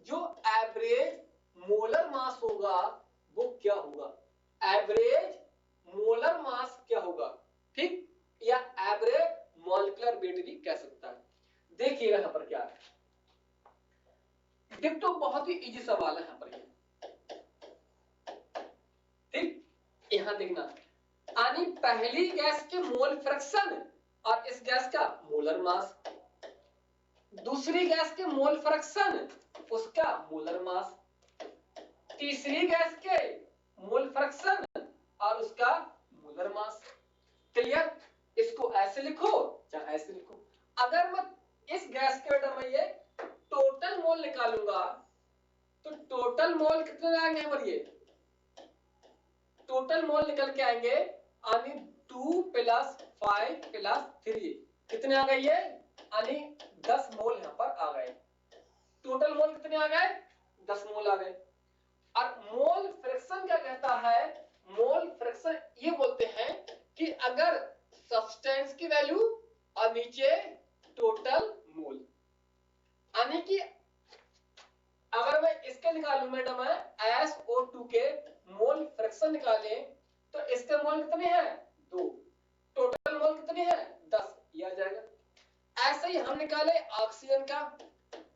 जो एवरेज मोलर मास होगा वो क्या होगा, एवरेज मोलर मास क्या होगा। ठीक, या एवरेज मॉलिक्यूलर वेट भी कह सकता है। देखिएगा यहां पर क्या है, तो बहुत ही इजी सवाल है यहां पर। ठीक, यहां देखना, यानी पहली गैस के मोल फ्रैक्शन और इस गैस का मोलर मास, दूसरी गैस के मोल फ्रैक्शन उसका मोलर मास, तीसरी गैस के मोल फ्रैक्शन और उसका मोलर मास। क्लियर? इसको ऐसे लिखो चाहे ऐसे लिखो। अगर मैं इस गैस के बेटा मैं ये टोटल मोल निकालूंगा तो टोटल मोल कितने आएंगे यहाँ पर, ये टोटल मोल निकल के आएंगे यानी 2 + 5 + 3 कितने आ गए, ये यानी 10 मोल यहाँ पर आ गए। टोटल मोल कितने आ गए, 10 मोल आ गए। और मोल फ्रैक्शन क्या कहता है, मोल फ्रैक्शन ये बोलते हैं कि अगर सब्सटेंस की वैल्यू और नीचे टोटल मोल, यानी कि अगर मैं इसके निकालूं मैडम है SO2 के मोल फ्रैक्शन निकालें तो इसके मोल कितने हैं, 2, टोटल मोल कितने हैं, 10, ये आ जाएगा। ऐसे ही हम निकाले ऑक्सीजन का,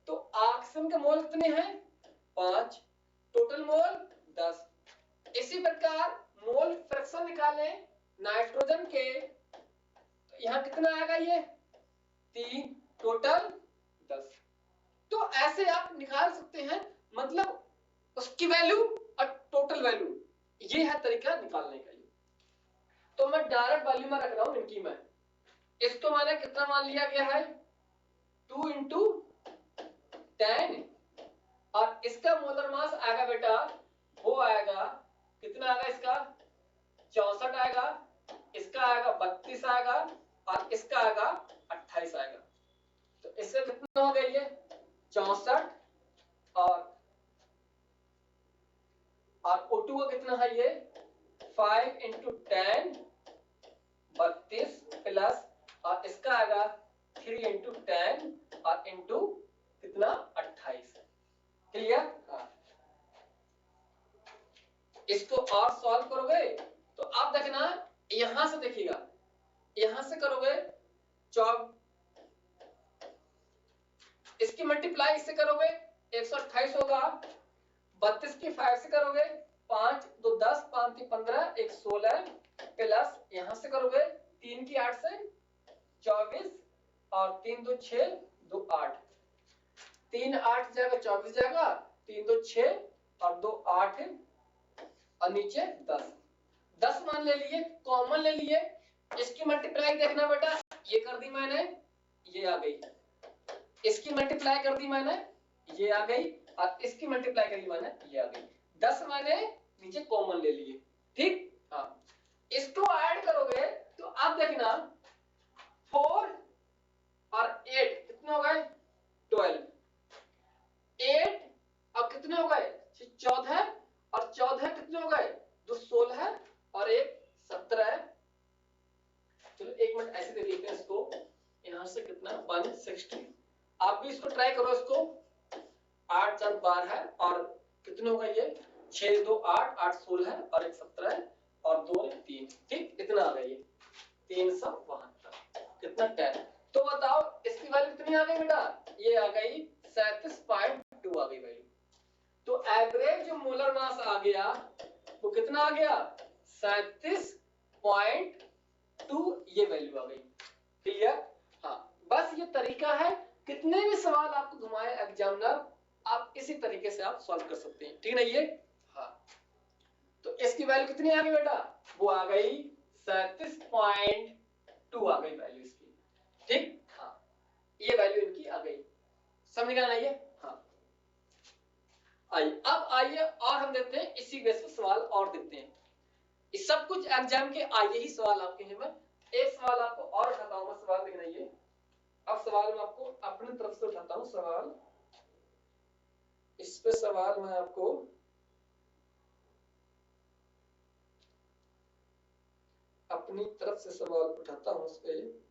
तो ऑक्सीजन के मोल कितने हैं, 5, टोटल मोल 10। इसी प्रकार मोल फ्रैक्शन निकालें नाइट्रोजन के, तो यहां कितना आएगा, ये 3, टोटल 10। तो ऐसे आप निकाल सकते हैं, मतलब उसकी वैल्यू और टोटल वैल्यू, ये है तरीका निकालने का। तो मैं डायरेक्ट वैल्यू में रख रहा हूं इनकी, मैं इसको मैंने कितना मान लिया गया है, 2 × 10, और इसका मोलर मास आएगा बेटा, वो आएगा कितना आएगा, इसका 64 आएगा, इसका आएगा 32 आएगा, और इसका आएगा 28 आएगा। तो इससे कितना हो गया, ये 64 और O2 का कितना है, ये 5 × 10 32 प्लस, और इसका आएगा 3 × 10 और इंटू कितना 28। क्लियर, इसको और सॉल्व करोगे तो आप देखना, यहां से देखिएगा, यहां से करोगे इसकी मल्टीप्लाई इससे करोगे 128 होगा, 32 की 5 से करोगे 5 2 10 5 3 15 1 16 प्लस यहां से करोगे 3 की 8 से 24 और 3 2 6 2 8, 3 8 जाएगा 24 जाएगा, 3 2 6 और 2 8 और नीचे 10 मान ले लिए, कॉमन ले लिए। इसकी मल्टीप्लाई देखना बेटा, ये कर दी मैंने, ये आ गई, इसकी मल्टीप्लाई कर दी मैंने, ये आ गई, और इसकी मल्टीप्लाई कर ली मैंने, ये आ गई। 10 मैंने नीचे कॉमन ले लिए, ठीक। हाँ, इसको ऐड करोगे तो आप देखना 4 और 8 कितने हो गए, 12, 8 अब कितने हो गए, 14, और 14 कितने हो गए, 2 16 और 1 17। चलो 1 मिनट ऐसे दे देते हैं इसको, यहां से कितना 160, आप भी इसको ट्राई करो, इसको 8 4 12 है, और कितने हो गए ये 6 2 8 8 16 और 1 17 और 2 3, ठीक, इतना आ गया, ये 372, कितना 10। तो बताओ इसकी वैल्यू कितनी आ गई बेटा, ये आ गई 37.2 आ गई वैल्यू। तो एवरेज जो मोलर मास आ गया वो कितना आ गया, 37.2, ये वैल्यू आ गई। क्लियर, हाँ, बस ये तरीका है, कितने भी सवाल आपको घुमाए एग्जामिनर, आप इसी तरीके से आप सॉल्व कर सकते हैं, ठीक है ये। हाँ, तो इसकी वैल्यू कितनी आ गई बेटा, वो आ गई 37.2 आ गई वैल्यू इसकी, ठीक। हाँ, ये वैल्यू इनकी आ गई, समझ गया ना ये। हाँ, आइए अब आइए और हम देखते हैं इसी बेस पर सवाल और देखते हैं, इस सब कुछ एग्जाम के आइए ही सवाल आपके हैं। मैं एक सवाल आपको और उठाता हूं, मैं सवाल देख रही है, अब सवाल मैं आपको अपनी तरफ से उठाता हूं सवाल, इस पे सवाल मैं आपको अपनी तरफ से सवाल उठाता हूं, इस पे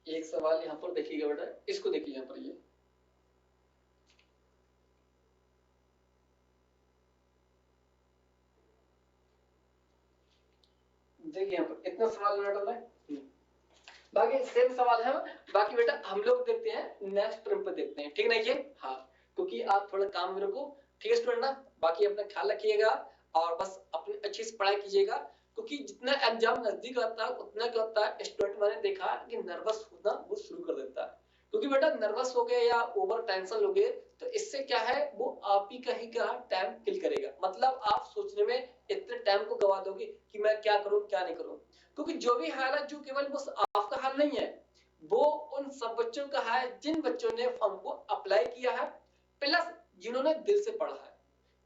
एक सवाल यहाँ पर देखिएगा बेटा, इसको देखिए यहाँ पर, ये देखिए यहाँ पर इतना सवाल बेटा है, बाकी सेम सवाल है, बाकी बेटा हम लोग देखते हैं नेक्स्ट टर्म पे देखते हैं, ठीक ना ये। हाँ, क्योंकि आप थोड़ा काम में रखो, ठीक है स्टूडेंट ना, बाकी अपना ख्याल रखिएगा और बस अपनी अच्छी से पढ़ाई कीजिएगा, क्योंकि जितना एग्जाम नजदीक आता है उतना क्या होता है, स्टूडेंट मैंने देखा कि नर्वस होना वो शुरू कर देता है, क्योंकि बेटा नर्वस हो गए या ओवर टेंशन हो गए तो इससे क्या है, वो आप ही का टाइम किल करेगा। मतलब आप सोचने में इतने टाइम को गवा दोगे कि मैं क्या करूं क्या नहीं करूं। क्योंकि जो भी हाल है, जो केवल बस आपका हाल नहीं है, वो उन सब बच्चों का है जिन बच्चों ने फॉर्म को अप्लाई किया है, प्लस जिन्होंने दिल से पढ़ा है।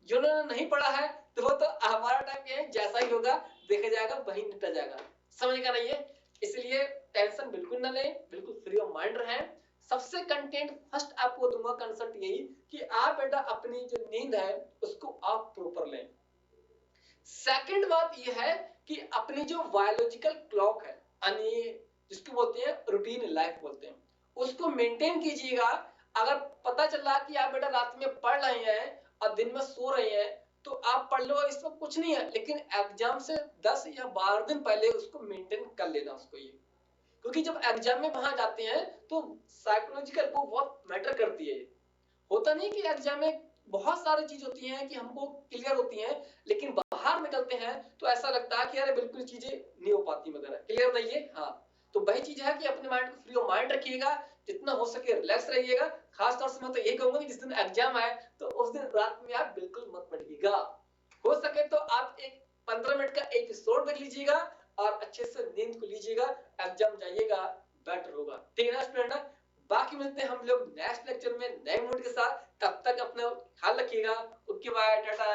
जिन्होंने नहीं पढ़ा है तो वो तो हमारा टाइम ये है, जैसा ही होगा देखा जाएगा वही निपटा जाएगा। समझ का नहीं है, इसलिए टेंशन बिल्कुल ना लें, बिल्कुल फ्री ऑफ माइंड रहें। सबसे कंटेंट फर्स्ट आपको दूंगा कंसेप्ट यही कि आप बेटा अपनी जो नींद है उसको आप प्रॉपर लें। सेकंड बात यह है कि अपनी जो बायोलॉजिकल क्लॉक है, यानी जिसको बोलते हैं रूटीन लाइफ बोलते हैं, उसको मेंटेन कीजिएगा। अगर पता चला कि आप बेटा रात में पढ़ रहे हैं और दिन में सो रहे हैं तो आप पढ़ लो, इसमें कुछ नहीं है, लेकिन एग्जाम से 10 या 12 दिन पहले उसको मेंटेन कर लेना उसको ये। क्योंकि जब एग्जाम में वहां जाते हैं तो साइकोलॉजिकल वो बहुत मैटर करती है। होता नहीं कि एग्जाम में बहुत सारी चीज होती हैं कि हमको क्लियर होती हैं, लेकिन बाहर निकलते हैं तो ऐसा लगता है कि अरे बिल्कुल चीजें नहीं हो पाती, वगैरह क्लियर नहीं है। हाँ, तो वही चीज है कि अपने माइंड को फ्री ऑफ माइंड रखिएगा, जितना हो सके रिलैक्स रहिएगा। खास तौर से मैं तो यही कहूंगा कि जिस दिन एग्जाम आए तो उस दिन रात में आप बिल्कुल मत पढ़िएगा। हो सके तो आप एक 15 मिनट का एपिसोड देख लीजिएगा और अच्छे से नींद को लीजिएगा, एग्जाम जाइएगा, बेटर होगा। ठीक है ना स्टूडेंट? बाकी मिलते हैं हम लोग नेक्स्ट लेक्चर में नए मूड के साथ। तब तक अपना ख्याल रखिएगा। Okay bye, Tata.